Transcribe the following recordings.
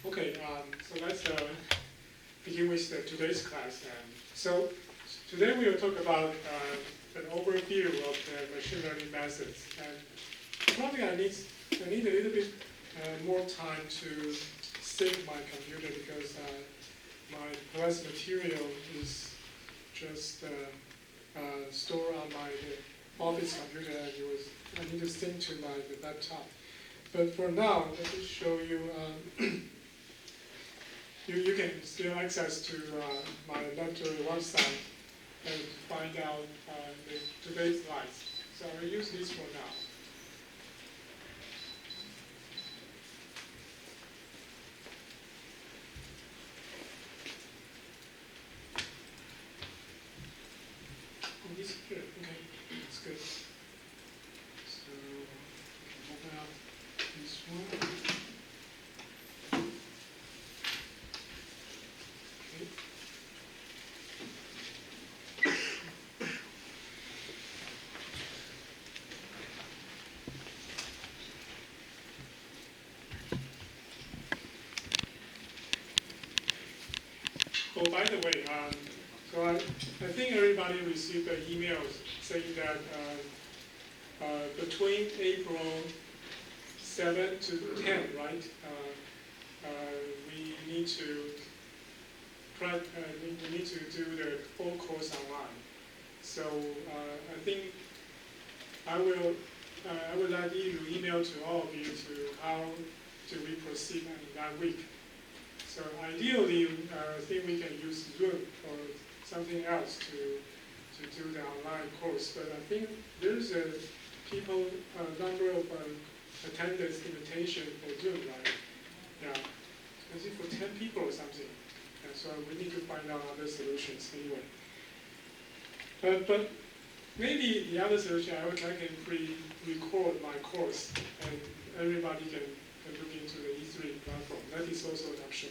Okay, so let's begin with today's class. So today we will talk about an overview of the machine learning methods. And probably I need a little bit more time to sync my computer because my class material is just stored on my office computer, and I need to sync to my laptop. But for now, let me show you. You can still access to my lecture website and find out today's slides. So I will use this for now. Oh, this is good. Okay, that's good. So we can open up this one. Oh, by the way, so I think everybody received the emails saying that between April 7 to 10, right, we need to do the whole course online. So I think I will let you email to all of you to how do we proceed in that week. So ideally, I think we can use Zoom or something else to do the online course. But I think there's a number of attendance invitation for Zoom, right? Yeah, I think for 10 people or something. Yeah, so we need to find out other solutions anyway. But maybe the other solution, I can pre-record my course and everybody can look into the E3 platform. That is also an option.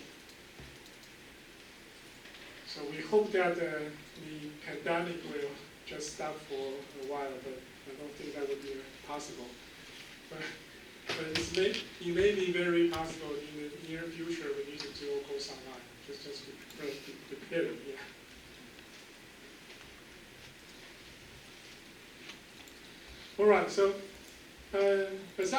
So we hope that the pandemic will just stop for a while, but I don't think that would be possible. But it may be very possible in the near future we need to do a course online. Just be prepared, yeah. All right, so as I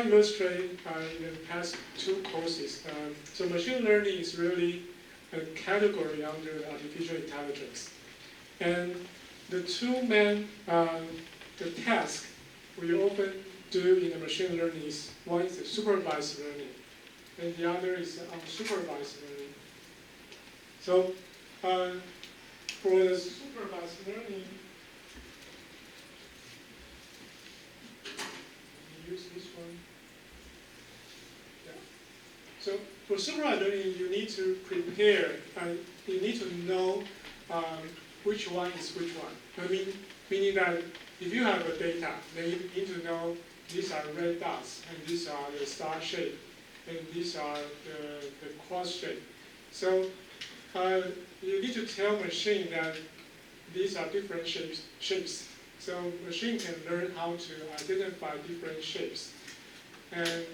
illustrated in the past two courses, so machine learning is really a category under artificial intelligence. And the two main tasks we often do in the machine learning is, one is the supervised learning, and the other is unsupervised learning. So for the supervised learning, use this one. Yeah. So for supervised learning, you need to prepare, you need to know which one is which one. Meaning that if you have a data, then you need to know these are red dots, and these are the star shape, and these are the cross shape. So you need to tell machine that these are different shapes. So machine can learn how to identify different shapes. And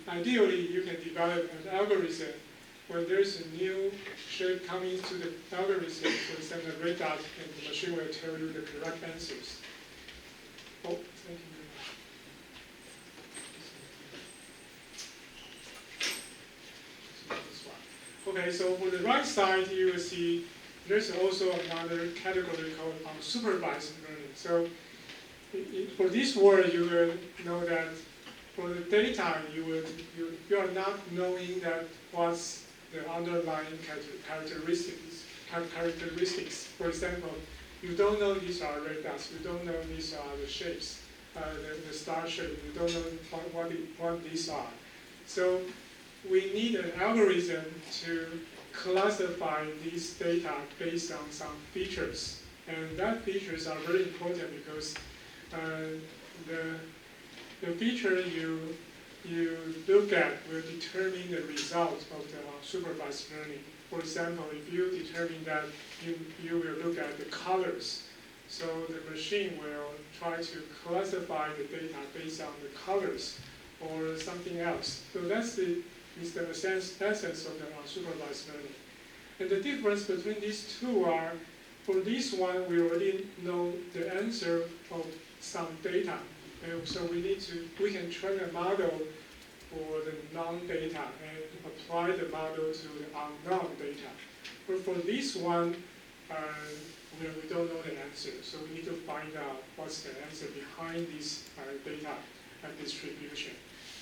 ideally, you can develop an algorithm when there's a new shape coming to the algorithm, for example, a red dot, and the machine will tell you the correct answers. Oh, thank you very much. Okay, so for the right side, you will see there's also another category called unsupervised learning. So for this word, you will know that for the data, you are not knowing that what's the underlying characteristics. For example, you don't know these are red dots. You don't know these are the shapes, the star shape. You don't know what these are. So we need an algorithm to classify these data based on some features, and that features are very important because the feature you look at will determine the result of the supervised learning. For example, if you determine that you will look at the colors, so the machine will try to classify the data based on the colors or something else. So that's the It's the essence of the unsupervised learning. And the difference between these two are, for this one, we already know the answer of some data. And so we can train a model for the non-data and apply the model to the unknown data. But for this one, we don't know the answer. So we need to find out what's the answer behind this data distribution.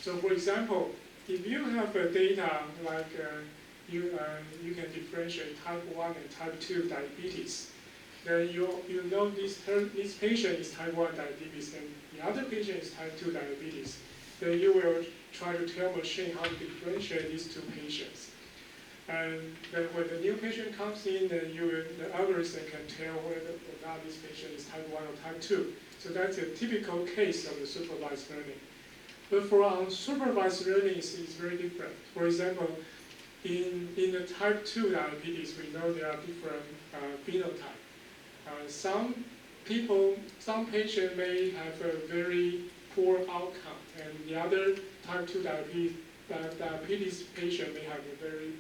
So for example, if you have a data like you can differentiate type 1 and type 2 diabetes, then you know this patient is type 1 diabetes and the other patient is type 2 diabetes. Then you will try to tell machine how to differentiate these two patients. And then when the new patient comes in, then the algorithm can tell whether or not this patient is type 1 or type 2. So that's a typical case of the supervised learning. But for unsupervised learning, it's very different. For example, in the type 2 diabetes, we know there are different phenotypes. Some patients may have a very poor outcome, and the other type 2 diabetes patient may have a very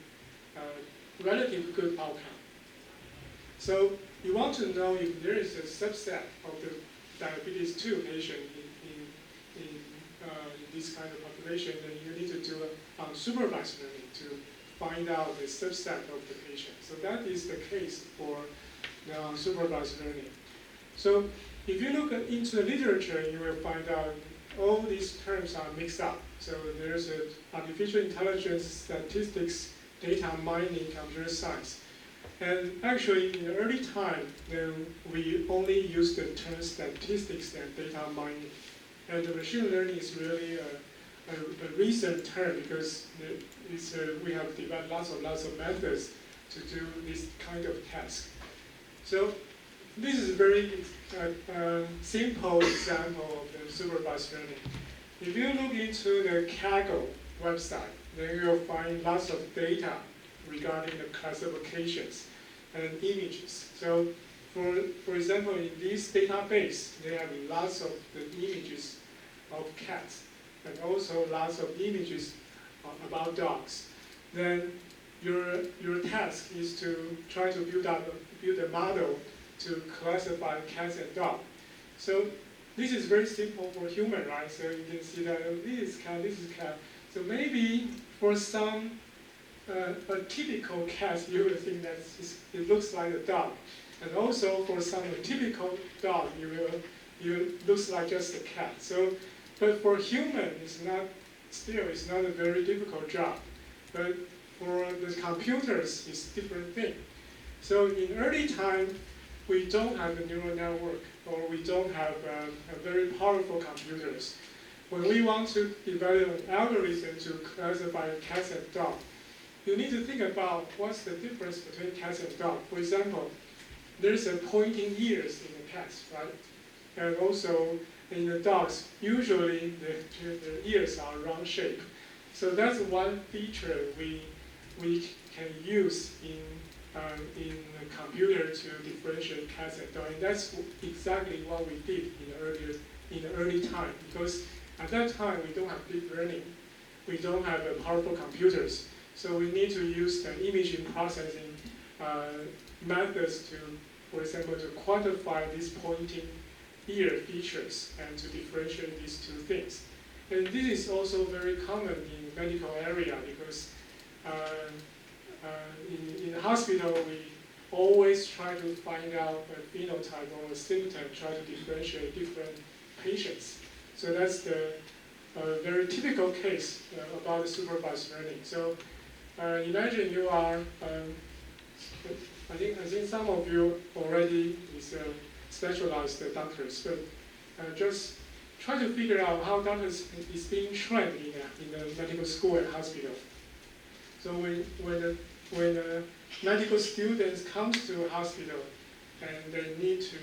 relatively good outcome. So you want to know if there is a subset of the diabetes 2 patient in this kind of population, then you need to do unsupervised learning to find out the subset of the patient. So that is the case for the unsupervised learning. So if you look into the literature, you will find out all these terms are mixed up. So there's artificial intelligence, statistics, data mining, computer science. And actually, in the early time, then we only used the term statistics and data mining. And the machine learning is really a recent term because we have developed lots of methods to do this kind of task. So this is a very simple example of the supervised learning. If you look into the Kaggle website, then you will find lots of data regarding the classifications and images. So for example, in this database, they have lots of the images of cats and also lots of images about dogs. Then your task is to try to build a model to classify cats and dogs. So this is very simple for human, right? So you can see that this is cat, this is cat. So maybe for some a typical cat, you will think that it looks like a dog. And also for some typical dog, it looks like just a cat. So, but for human, it's not a very difficult job. But for the computers, it's a different thing. So in early time, we don't have a neural network, or we don't have a very powerful computers. When we want to develop an algorithm to classify cats and dogs, you need to think about what's the difference between cats and dogs. For example, there's a pointing ears in the cats, right? And also in the dogs, usually the ears are round shape. So that's one feature we can use in the computer to differentiate cats and dogs. And that's exactly what we did in the early time, because at that time we don't have deep learning, we don't have powerful computers. So we need to use the imaging processing methods to, for example, to quantify these pointing ear features and to differentiate these two things. And this is also very common in the medical area because in the hospital we always try to find out a phenotype or a symptom, try to differentiate different patients. So that's the very typical case about the supervised learning. So imagine you are, I think some of you already is specialized doctors, but just try to figure out how doctors is being trained in the medical school and hospital. So when medical students come to a hospital and they need to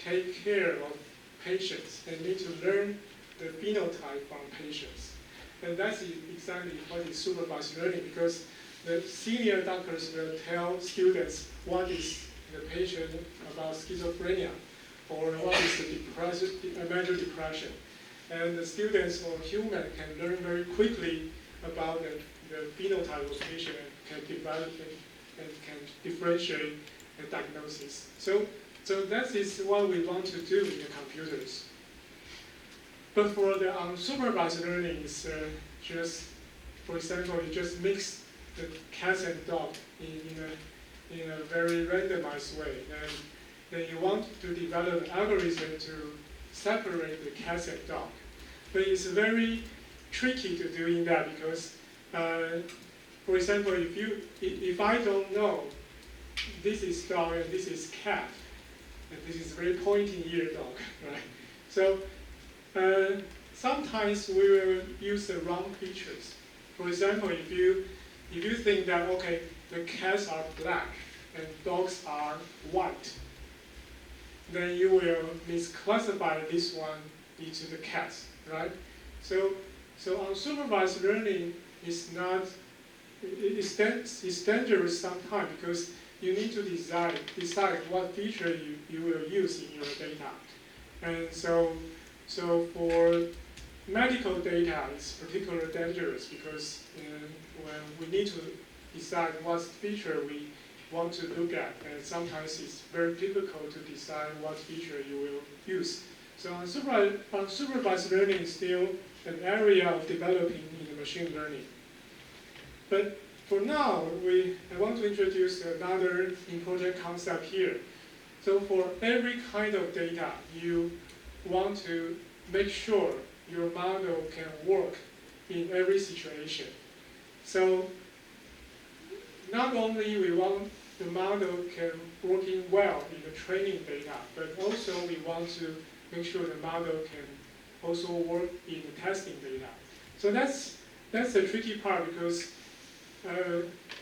take care of patients, they need to learn the phenotype from patients. And that's exactly what is supervised learning, because the senior doctors will tell students what is the patient about schizophrenia, or what is the major depression. And the students or human can learn very quickly about the phenotype of patient and can develop and can differentiate the diagnosis. So that is what we want to do in the computers. But for the unsupervised learning, it's just, for example, you just mix the cats and dog in a very randomized way. And then you want to develop an algorithm to separate the cats and dog. But it's very tricky to doing that because, for example, if I don't know this is dog and this is cat, and this is very pointing ear dog, right? So sometimes we will use the wrong features. For example, if you think that okay, the cats are black and dogs are white, then you will misclassify this one into the cats, right? So unsupervised learning is not, it's dangerous sometimes because you need to decide what feature you will use in your data. And so for medical data, it's particularly dangerous because when we need to decide what feature we want to look at, and sometimes it's very difficult to decide what feature you will use. So unsupervised learning is still an area of developing in the machine learning. But for now, I want to introduce another important concept here. So for every kind of data, you want to make sure your model can work in every situation. So not only we want the model can working well in the training data, but also we want to make sure the model can also work in the testing data. So that's the tricky part because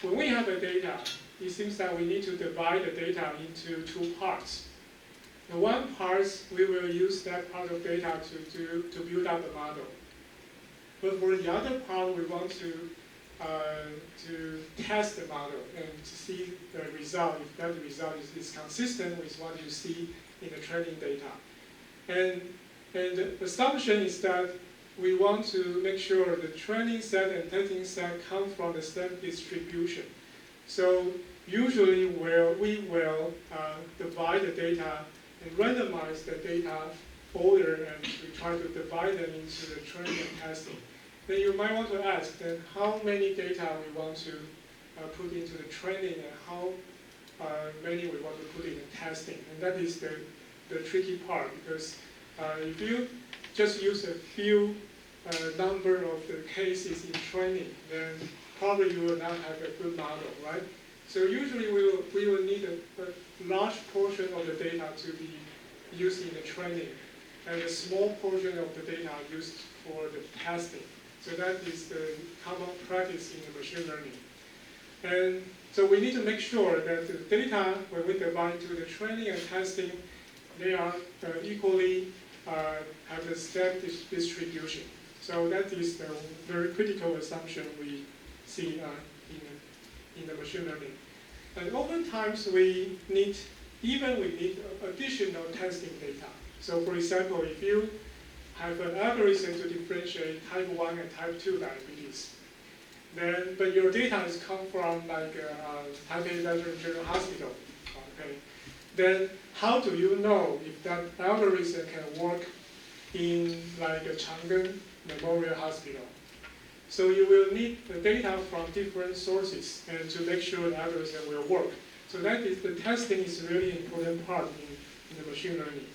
when we have the data, it seems that we need to divide the data into two parts. The one part, we will use that part of data to build up the model. But for the other part, we want to test the model and to see the result, if that result is consistent with what you see in the training data. And the assumption is that we want to make sure the training set and testing set come from the same distribution. So usually we will divide the data and randomize the data order, and we try to divide them into the training and testing. Then you might want to ask, then how many data we want to put into the training and how many we want to put in the testing. And that is the tricky part, because if you just use a few number of the cases in training, then probably you will not have a good model, right? So usually we will need a large portion of the data to be used in the training, and a small portion of the data used for the testing. So that is the common practice in the machine learning. And so we need to make sure that the data, when we divide to the training and testing, they are equally have the same distribution. So that is the very critical assumption we see in the machine learning. And oftentimes we need additional testing data. So for example, if you have an algorithm to differentiate type 1 and type 2 diabetes, but your data has come from like type A Veteran General Hospital, okay? Then how do you know if that algorithm can work in like a Chang'an Memorial Hospital? So you will need the data from different sources and to make sure the algorithm will work. So that is, the testing is a really important part in the machine learning.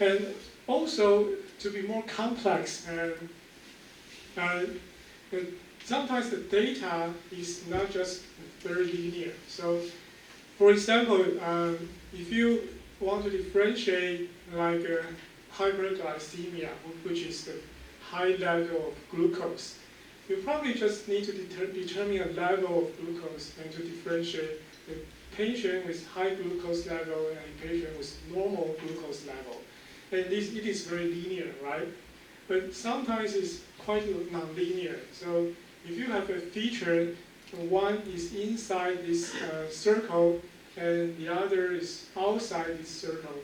And also, to be more complex, sometimes the data is not just very linear. So, for example, if you want to differentiate like hyperglycemia, which is the high level of glucose, you probably just need to determine a level of glucose and to differentiate the patient with high glucose level and a patient with normal glucose level. And it is very linear, right? But sometimes it's quite non-linear. So if you have a feature, one is inside this circle and the other is outside this circle,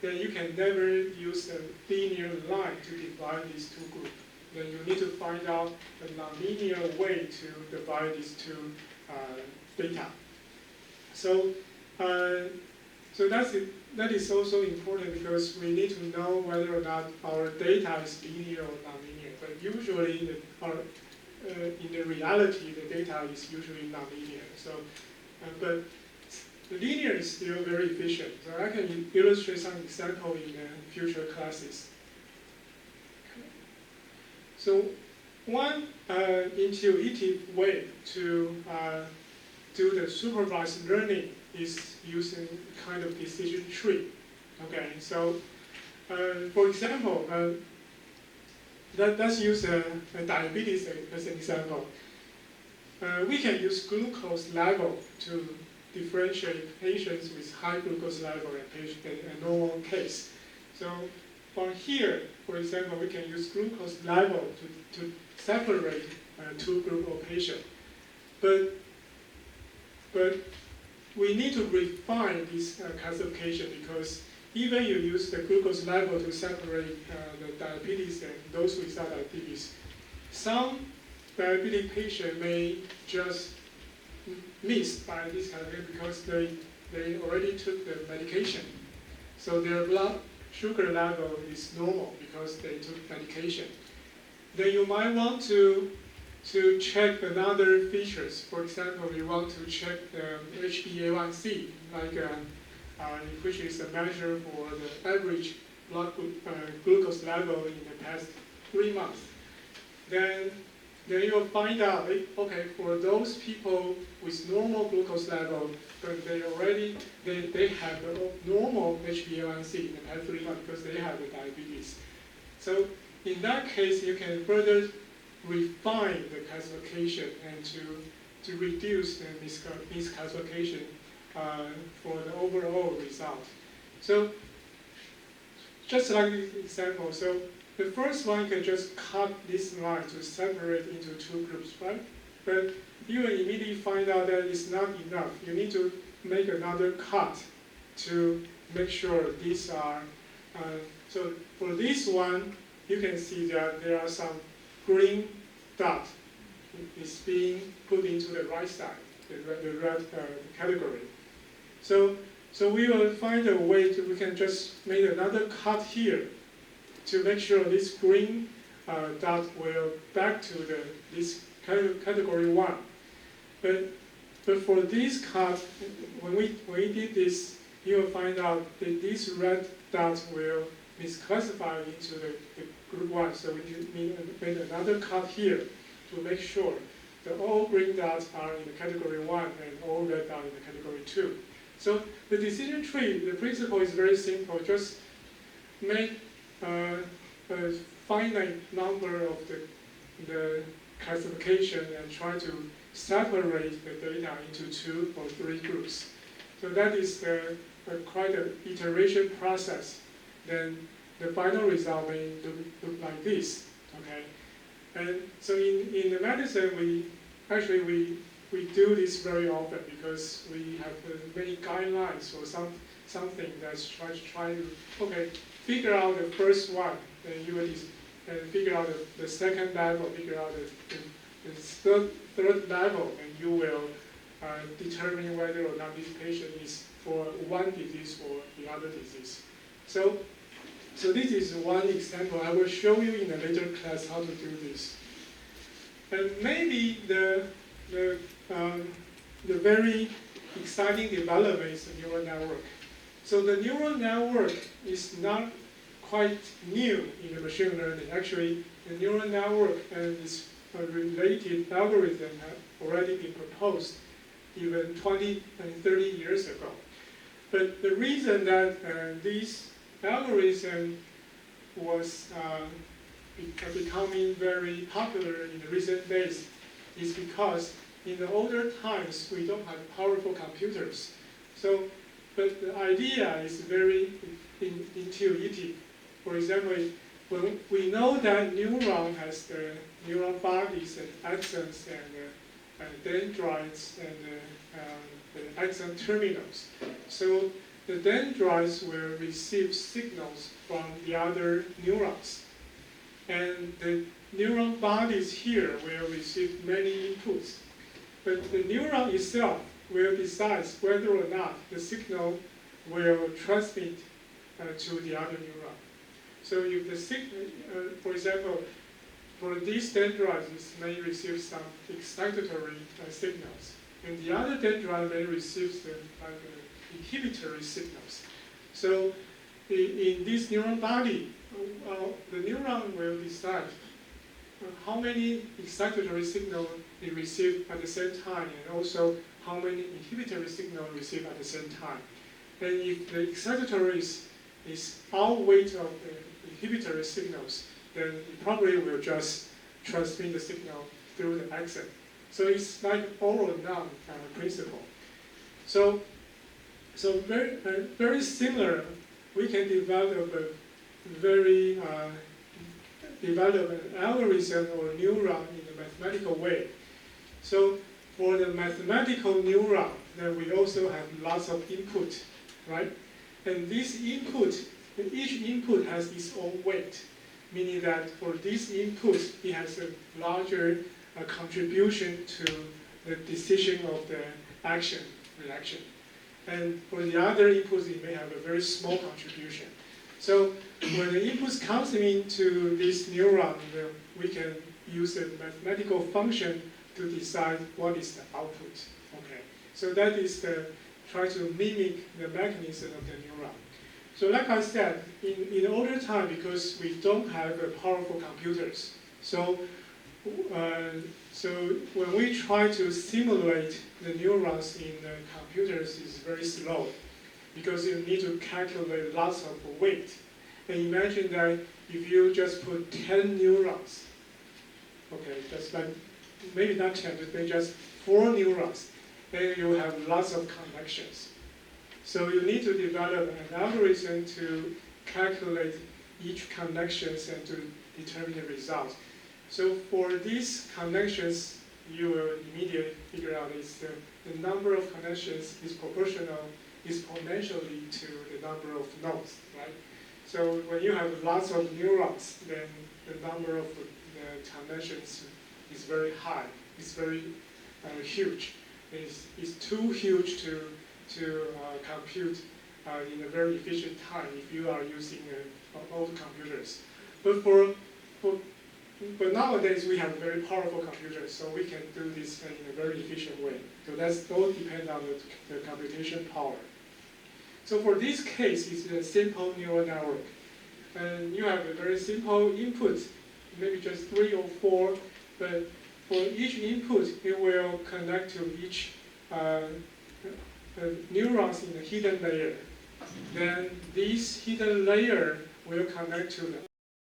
then you can never use a linear line to divide these two groups. then you need to find out a nonlinear way to divide these two data. So, that is also important because we need to know whether or not our data is linear or nonlinear. But usually, in the reality, the data is usually nonlinear. So, but linear is still very efficient. So I can illustrate some example in future classes. So one intuitive way to do the supervised learning is using kind of decision tree. Okay, so for example, let's use diabetes as an example. We can use glucose level to differentiate patients with high glucose level and normal case. So from here, for example, we can use glucose level to separate two groups of patients. But we need to refine this classification because even you use the glucose level to separate the diabetes and those without diabetes, some diabetic patient may just miss by this category because they already took the medication. So their blood sugar level is normal because they took medication. Then you might want to check another features. For example, you want to check the HbA1c, which is a measure for the average blood glucose level in the past 3 months. Then you'll find out, okay, for those people with normal glucose level, but they have a normal HbA1c in the past 3 months because they have the diabetes. So in that case, you can further refine the classification and to reduce the misclassification for the overall result. So just like this example, so the first one can just cut this line to separate into two groups, right? But you will immediately find out that it's not enough. You need to make another cut to make sure these are, so for this one, you can see that there are some green dot is being put into the right side, the red category. So we will find a way we can just make another cut here to make sure this green dot will back to this category 1. But for this cut, when we did this, you will find out that this red dot will misclassify into the group 1. So we made another cut here to make sure that all green dots are in the category 1 and all red dots in the category 2. So the decision tree, the principle is very simple. Just make a finite number of the classification and try to separate the data into 2 or 3 groups. So that is quite an iteration process. Then the final result may look like this. Okay, and so in the medicine, we do this very often because we have many guidelines for something that's try to figure out the first one, then you will figure out the second level, figure out the third level, and you will determine whether or not this patient is for one disease or the other disease. So this is one example. I will show you in a later class how to do this. And maybe the very exciting development is the neural network. So the neural network is not quite new in the machine learning. Actually, the neural network and its related algorithm have already been proposed even 20 and 30 years ago. But the reason that these algorithm was becoming very popular in the recent days is because in the older times we don't have powerful computers. So, but the idea is very intuitive. For example, when we know that neuron has the neuron bodies and axons and dendrites and the axon terminals. So the dendrites will receive signals from the other neurons. And the neuron bodies here will receive many inputs. But the neuron itself will decide whether or not the signal will transmit to the other neuron. So if the signal, for example, for these dendrites may receive some excitatory signals, and the other dendrite may receive the inhibitory signals. So in this neuron body, the neuron will decide how many excitatory signals it receives at the same time, and also how many inhibitory signals receive at the same time. And if the excitatory is outweight of the inhibitory signals, then it probably will just transmit the signal through the axon. So it's like all or none kind of principle. So very similar. We can develop develop an algorithm or neuron in a mathematical way. So for the mathematical neuron, then we also have lots of input, right? And this input, each input has its own weight, meaning that for this input, it has a larger contribution to the decision of the reaction. And for the other inputs, it may have a very small contribution. So when the inputs comes into this neuron, we can use a mathematical function to decide what is the output. Okay, so that is try to mimic the mechanism of the neuron. So like I said, in older time, because we don't have powerful computers, so when we try to simulate the neurons in the computers, it's very slow, because you need to calculate lots of weight. And imagine that if you just put 10 neurons, okay, just like, maybe not 10, but maybe just 4 neurons, then you have lots of connections. So you need to develop an algorithm to calculate each connections and to determine the results. So for these connections, you will immediately figure out is the number of connections is proportional exponentially to the number of nodes, right? So when you have lots of neurons, then the number of the connections is very high. It's very huge. It's too huge to compute in a very efficient time if you are using old computers. But nowadays we have very powerful computers, so we can do this in a very efficient way. So that's all depend on the computation power. So for this case, it's a simple neural network. And you have a very simple input, maybe just 3 or 4, but for each input, it will connect to each neurons in the hidden layer. Then this hidden layer will connect to the